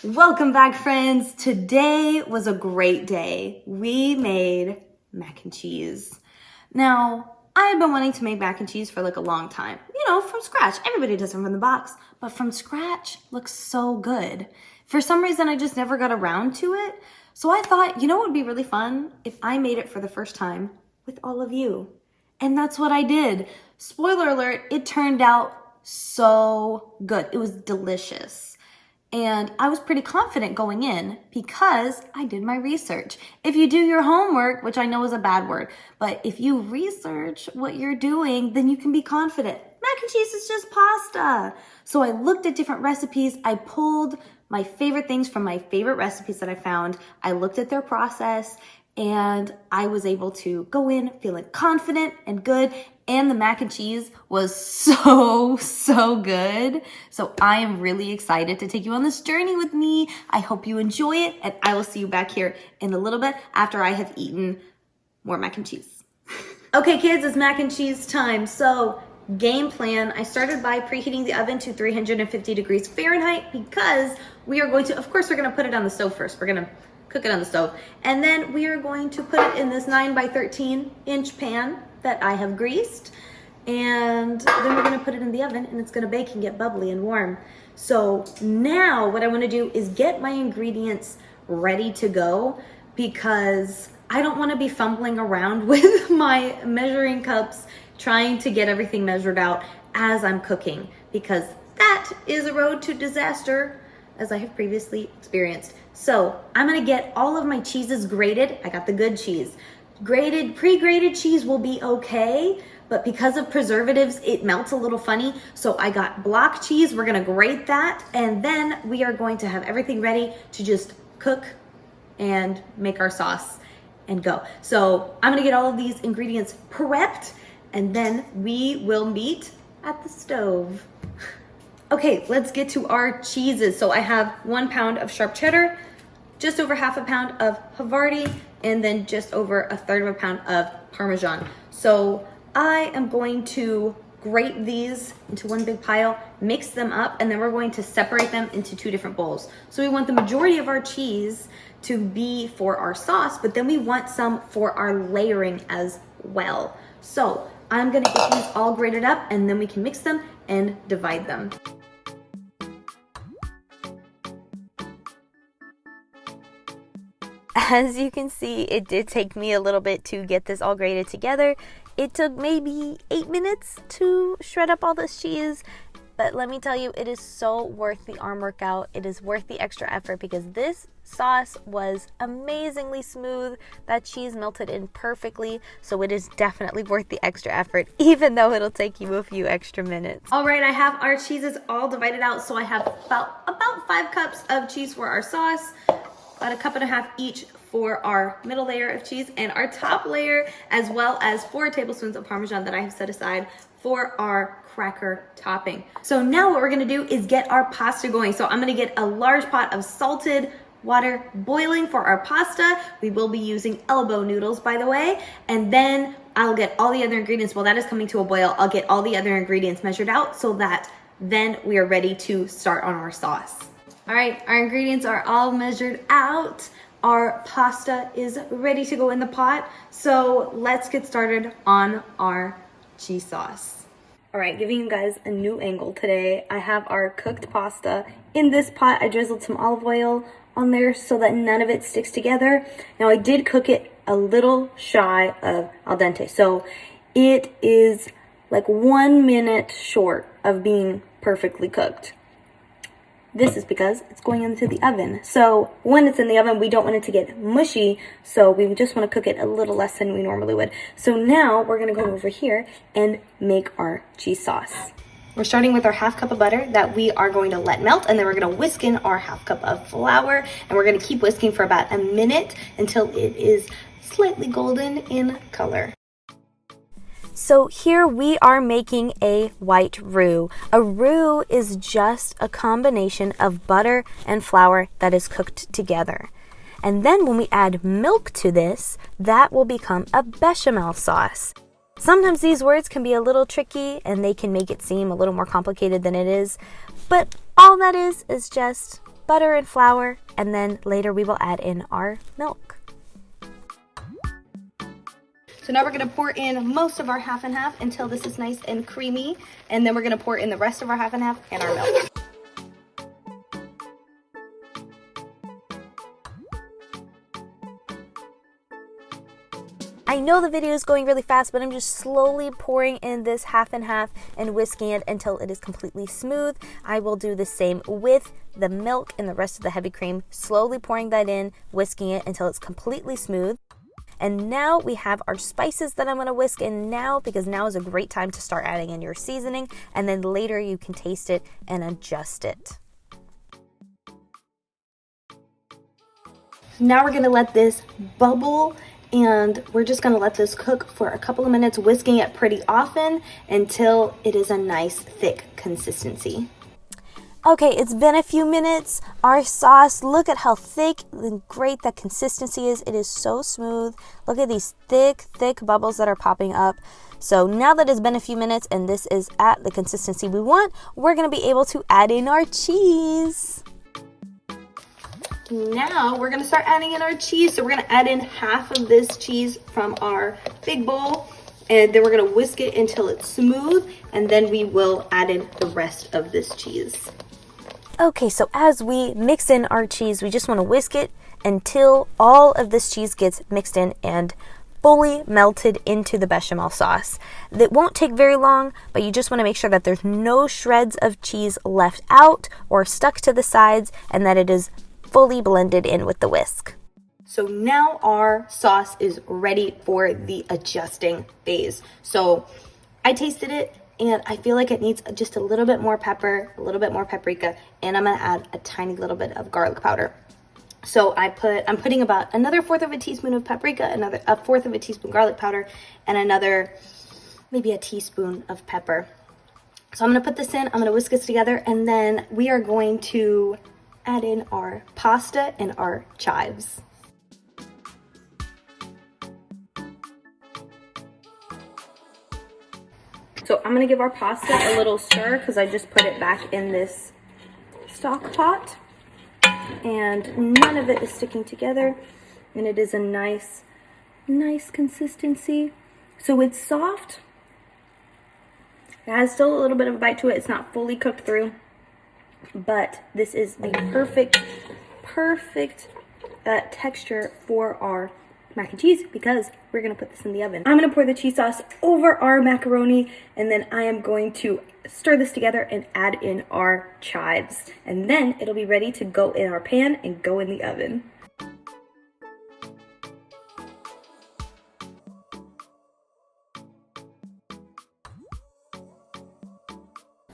Welcome back, friends. Today was a great day. We made mac and cheese. Now, I had been wanting to make mac and cheese for like a long time. You know, from scratch. Everybody does them from the box, but from scratch looks so good. For some reason, I just never got around to it. So I thought, you know what would be really fun? If I made it for the first time with all of you. And that's what I did. Spoiler alert, it turned out so good. It was delicious. And I was pretty confident going in because I did my research. If you do your homework, which I know is a bad word, but if you research what you're doing, then you can be confident. Mac and cheese is just pasta. So I looked at different recipes. I pulled my favorite things from my favorite recipes that I found. I looked at their process and I was able to go in feeling confident and good. And the mac and cheese was so good. So I am really excited to take you on this journey with me. I hope you enjoy it, and I will see you back here in a little bit after I have eaten more mac and cheese. Okay, kids, it's mac and cheese time. So game plan, I started by preheating the oven to 350 degrees Fahrenheit because we are going to, of course, we're gonna put it on the stove first. We're gonna cook it on the stove. And then we are going to put it in this 9 by 13 inch pan that I have greased. And then we're gonna put it in the oven and it's gonna bake and get bubbly and warm. So now what I wanna do is get my ingredients ready to go because I don't wanna be fumbling around with my measuring cups trying to get everything measured out as I'm cooking, because that is a road to disaster, as I have previously experienced. So I'm gonna get all of my cheeses grated. I got the good cheese. Grated, pre-grated cheese will be okay, but because of preservatives, it melts a little funny. So I got block cheese. We're gonna grate that, and then we are going to have everything ready to just cook and make our sauce and go. So I'm gonna get all of these ingredients prepped, and then we will meet at the stove. Okay, let's get to our cheeses. So I have 1 pound of sharp cheddar, just over half a pound of havarti, and then just over 1/3 pound of Parmesan. So I am going to grate these into one big pile, mix them up, and then we're going to separate them into 2 different bowls. So we want the majority of our cheese to be for our sauce, but then we want some for our layering as well. So I'm gonna get these all grated up, and then we can mix them and divide them. As you can see, it did take me a little bit to get this all grated together. It took maybe 8 minutes to shred up all this cheese, but let me tell you, it is so worth the arm workout. It is worth the extra effort because this sauce was amazingly smooth. That cheese melted in perfectly, so it is definitely worth the extra effort, even though it'll take you a few extra minutes. All right, I have our cheeses all divided out, so I have about 5 cups of cheese for our sauce, about 1.5 cups each for our middle layer of cheese and our top layer, as well as 4 tablespoons of Parmesan that I have set aside for our cracker topping. So now what we're gonna do is get our pasta going. So I'm gonna get a large pot of salted water boiling for our pasta. We will be using elbow noodles, by the way, and then I'll get all the other ingredients. While that is coming to a boil, I'll get all the other ingredients measured out so that then we are ready to start on our sauce. All right, our ingredients are all measured out. Our pasta is ready to go in the pot. So let's get started on our cheese sauce. All right, giving you guys a new angle today. I have our cooked pasta in this pot. I drizzled some olive oil on there so that none of it sticks together. Now I did cook it a little shy of al dente. So it is like 1 minute short of being perfectly cooked. This is because it's going into the oven. So when it's in the oven, we don't want it to get mushy. So we just want to cook it a little less than we normally would. So now we're going to go over here and make our cheese sauce. We're starting with our 1/2 cup of butter that we are going to let melt. And then we're going to whisk in our 1/2 cup of flour. And we're going to keep whisking for about a minute until it is slightly golden in color. So here we are making a white roux. A roux is just a combination of butter and flour that is cooked together. And then when we add milk to this, that will become a bechamel sauce. Sometimes these words can be a little tricky and they can make it seem a little more complicated than it is, but all that is just butter and flour, and then later we will add in our milk. So now we're gonna pour in most of our half and half until this is nice and creamy, and then we're gonna pour in the rest of our half and half and our milk. I know the video is going really fast, but I'm just slowly pouring in this half and half and whisking it until it is completely smooth. I will do the same with the milk and the rest of the heavy cream, slowly pouring that in, whisking it until it's completely smooth. And now we have our spices that I'm going to whisk in now, because now is a great time to start adding in your seasoning, and then later you can taste it and adjust it. Now we're gonna let this bubble, and we're just gonna let this cook for a couple of minutes, whisking it pretty often until it is a nice thick consistency. Okay, it's been a few minutes. Our sauce, look at how thick and great that consistency is. It is so smooth. Look at these thick bubbles that are popping up. So now that it's been a few minutes and this is at the consistency we want, we're gonna be able to add in our cheese. Now we're gonna start adding in our cheese. So we're gonna add in half of this cheese from our big bowl, and then we're gonna whisk it until it's smooth, and then we will add in the rest of this cheese. Okay, so as we mix in our cheese, we just want to whisk it until all of this cheese gets mixed in and fully melted into the bechamel sauce. That won't take very long, but you just want to make sure that there's no shreds of cheese left out or stuck to the sides, and that it is fully blended in with the whisk. So now our sauce is ready for the adjusting phase. So I tasted it, and I feel like it needs just a little bit more pepper, a little bit more paprika, and I'm gonna add a tiny little bit of garlic powder. So I'm putting about another 1/4 of a teaspoon of paprika, a 1/4 of a teaspoon garlic powder, and another maybe a teaspoon of pepper. So I'm gonna put this in, I'm gonna whisk this together, and then we are going to add in our pasta and our chives. So I'm gonna give our pasta a little stir because I just put it back in this stock pot, and none of it is sticking together, and it is a nice consistency. So it's soft. It has still a little bit of a bite to it. It's not fully cooked through, but this is the perfect texture for our mac and cheese, because we're gonna put this in the oven. I'm gonna pour the cheese sauce over our macaroni, and then I am going to stir this together and add in our chives, and then it'll be ready to go in our pan and go in the oven.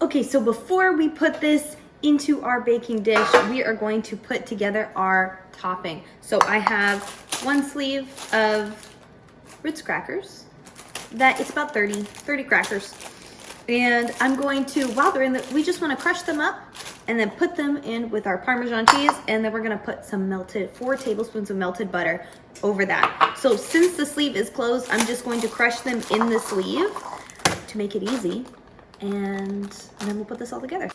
Okay, so before we put this into our baking dish, we are going to put together our topping. So I have 1 sleeve of Ritz crackers. That it's about 30 crackers. And I'm going to, while they're in the, we just want to crush them up and then put them in with our Parmesan cheese, and then we're going to put some 4 tablespoons of melted butter over that. So since the sleeve is closed, I'm just going to crush them in the sleeve to make it easy, and then we'll put this all together.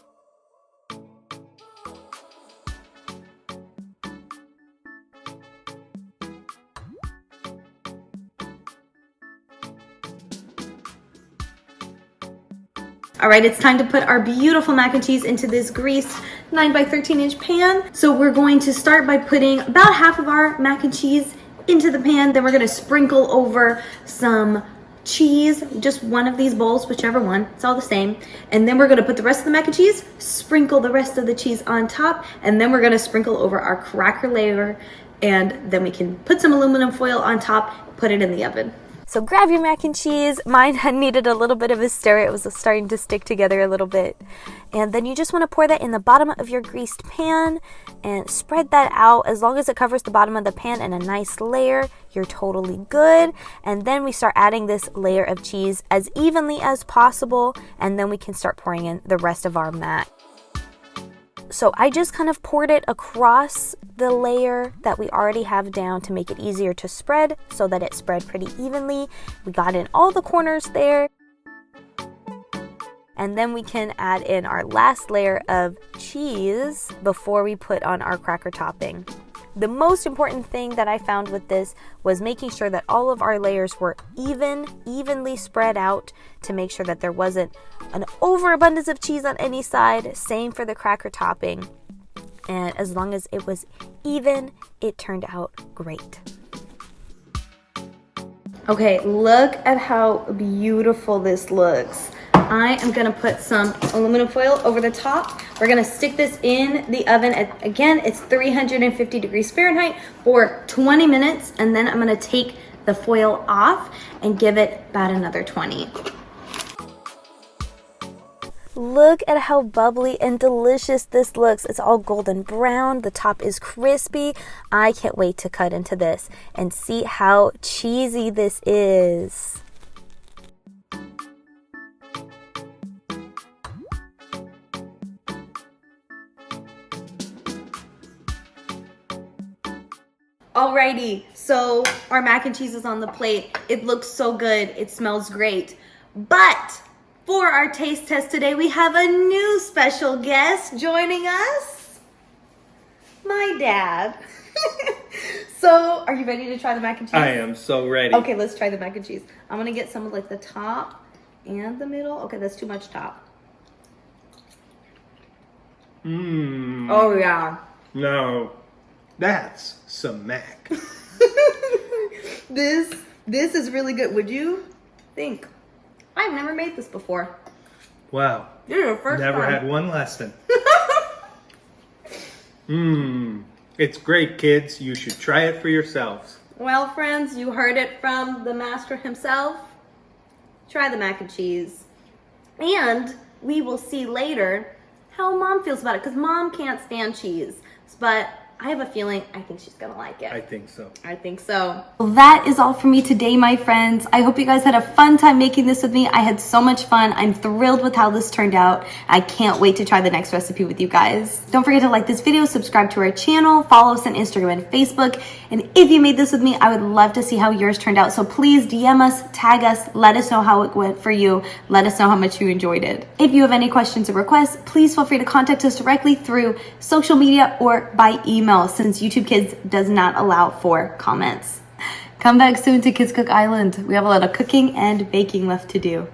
All right, it's time to put our beautiful mac and cheese into this greased 9 by 13 inch pan. So we're going to start by putting about half of our mac and cheese into the pan. Then we're gonna sprinkle over some cheese, just one of these bowls, whichever one, it's all the same. And then we're gonna put the rest of the mac and cheese, sprinkle the rest of the cheese on top, and then we're gonna sprinkle over our cracker layer, and then we can put some aluminum foil on top, put it in the oven. So grab your mac and cheese. Mine had needed a little bit of a stir. It was starting to stick together a little bit. And then you just want to pour that in the bottom of your greased pan and spread that out. As long as it covers the bottom of the pan in a nice layer, you're totally good. And then we start adding this layer of cheese as evenly as possible, and then we can start pouring in the rest of our mac. So I just kind of poured it across the layer that we already have down to make it easier to spread, so that it spread pretty evenly. We got in all the corners there. And then we can add in our last layer of cheese before we put on our cracker topping. The most important thing that I found with this was making sure that all of our layers were evenly spread out to make sure that there wasn't an overabundance of cheese on any side. Same for the cracker topping. And as long as it was even, it turned out great. Okay, look at how beautiful this looks. I am gonna put some aluminum foil over the top. We're gonna stick this in the oven at, again, it's 350 degrees Fahrenheit for 20 minutes, and then I'm gonna take the foil off and give it about another 20. Look at how bubbly and delicious this looks. It's all golden brown. The top is crispy. I can't wait to cut into this and see how cheesy this is. Alrighty, so our mac and cheese is on the plate. It looks so good. It smells great. But for our taste test today, we have a new special guest joining us. My dad. So, are you ready to try the mac and cheese? I am so ready. Okay, let's try the mac and cheese. I'm gonna get some of like the top and the middle. Okay, that's too much top. Mmm. Oh yeah. No, that's some mac. This is really good. Would you think? I've never made this before. Wow. You're your first Never time. had one lesson. Mmm. It's great, kids. You should try it for yourselves. Well, friends, you heard it from the master himself. Try the mac and cheese. And we will see later how Mom feels about it, because Mom can't stand cheese. But I have a feeling I think she's gonna like it. I think so. I think so. Well, that is all for me today, my friends. I hope you guys had a fun time making this with me. I had so much fun. I'm thrilled with how this turned out. I can't wait to try the next recipe with you guys. Don't forget to like this video, subscribe to our channel, follow us on Instagram and Facebook. And if you made this with me, I would love to see how yours turned out. So please DM us, tag us, let us know how it went for you. Let us know how much you enjoyed it. If you have any questions or requests, please feel free to contact us directly through social media or by email, since YouTube Kids does not allow for comments. Come back soon to Kids Cook Island. We have a lot of cooking and baking left to do.